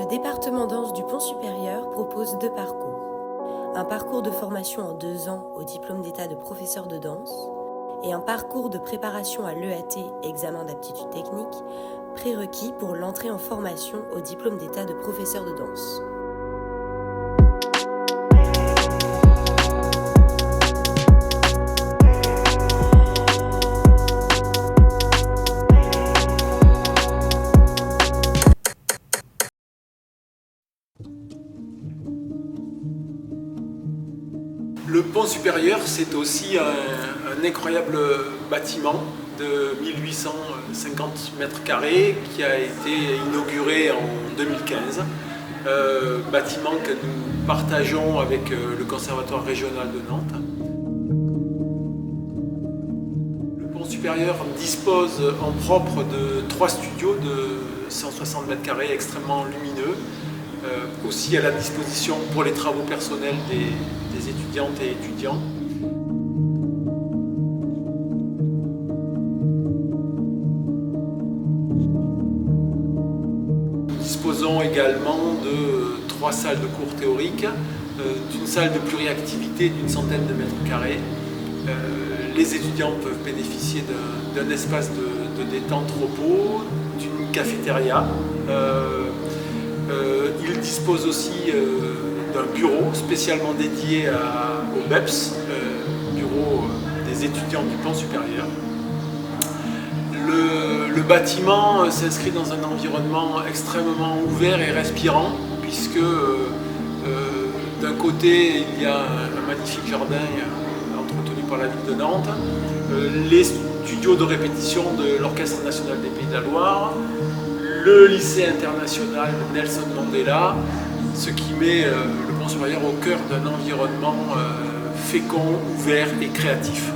Le département danse du Pont Supérieur propose 2 parcours. Un parcours de formation en 2 ans au diplôme d'état de professeur de danse et un parcours de préparation à l'EAT, examen d'aptitude technique, prérequis pour l'entrée en formation au diplôme d'état de professeur de danse. Le pont supérieur, c'est aussi un incroyable bâtiment de 1850 mètres carrés qui a été inauguré en 2015. Bâtiment que nous partageons avec le Conservatoire régional de Nantes. Le pont supérieur dispose en propre de 3 studios de 160 mètres carrés extrêmement lumineux. Aussi à la disposition pour les travaux personnels des étudiantes et étudiants. Nous disposons également de 3 salles de cours théoriques, d'une salle de pluriactivité d'une centaine de mètres carrés. Les étudiants peuvent bénéficier d'un espace de détente repos, d'une cafétéria. Il dispose aussi d'un bureau spécialement dédié au BEPS, bureau des étudiants du pont supérieur. Le bâtiment s'inscrit dans un environnement extrêmement ouvert et respirant, puisque d'un côté il y a un magnifique jardin entretenu par la ville de Nantes, les studios de répétition de l'Orchestre national des Pays de la Loire, le lycée international Nelson Mandela, ce qui met le pont supérieur au cœur d'un environnement fécond, ouvert et créatif.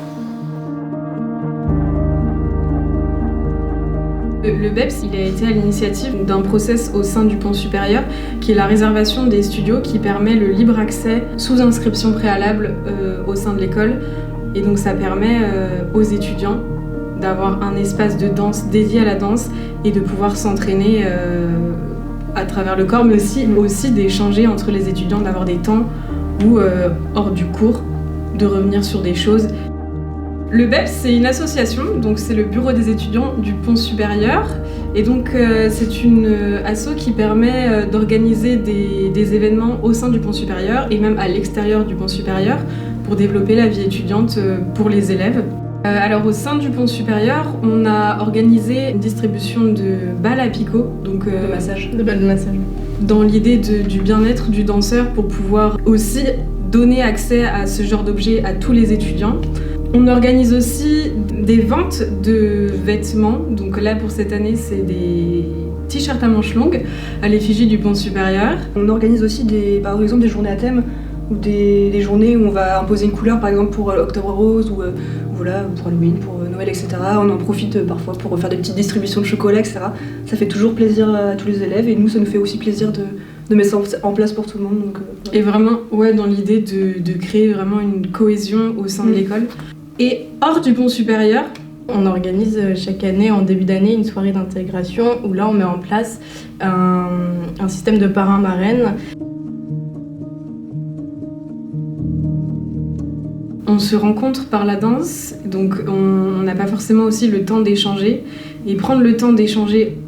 Le BEPS, il a été à l'initiative d'un process au sein du pont supérieur qui est la réservation des studios qui permet le libre accès sous inscription préalable au sein de l'école. Et donc ça permet aux étudiants d'avoir un espace de danse dédié à la danse et de pouvoir s'entraîner à travers le corps, mais aussi d'échanger entre les étudiants, d'avoir des temps où, hors du cours, de revenir sur des choses. Le BEPS, c'est une association, donc c'est le bureau des étudiants du pont supérieur. Et donc c'est une asso qui permet d'organiser des événements au sein du pont supérieur et même à l'extérieur du pont supérieur pour développer la vie étudiante pour les élèves. Alors au sein du pont supérieur, on a organisé une distribution de balles à picot, donc de balles de massage, dans l'idée du bien-être du danseur pour pouvoir aussi donner accès à ce genre d'objets à tous les étudiants. On organise aussi des ventes de vêtements, donc là pour cette année c'est des t-shirts à manches longues à l'effigie du pont supérieur. On organise aussi par exemple des journées à thème ou des journées où on va imposer une couleur, par exemple pour Octobre Rose ou voilà, pour Halloween, pour Noël, etc. On en profite parfois pour faire des petites distributions de chocolat, etc. Ça fait toujours plaisir à tous les élèves et nous, ça nous fait aussi plaisir de mettre ça en place pour tout le monde. Donc, Et vraiment, ouais, dans l'idée de créer vraiment une cohésion au sein de l'école. Et hors du pont supérieur, on organise chaque année, en début d'année, une soirée d'intégration où là, on met en place un système de parrain-marraine. On se rencontre par la danse, donc on n'a pas forcément aussi le temps d'échanger. Et prendre le temps d'échanger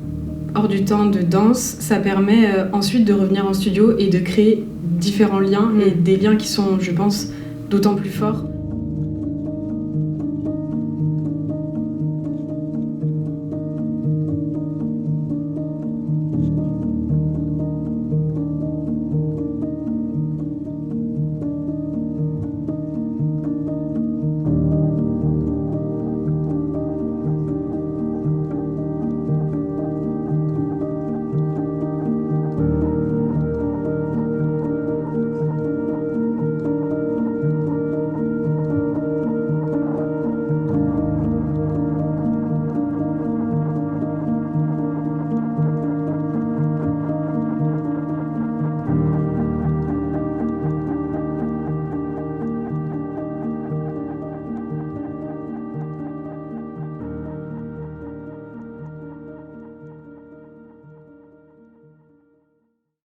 hors du temps de danse, ça permet ensuite de revenir en studio et de créer différents liens, et des liens qui sont, je pense, d'autant plus forts.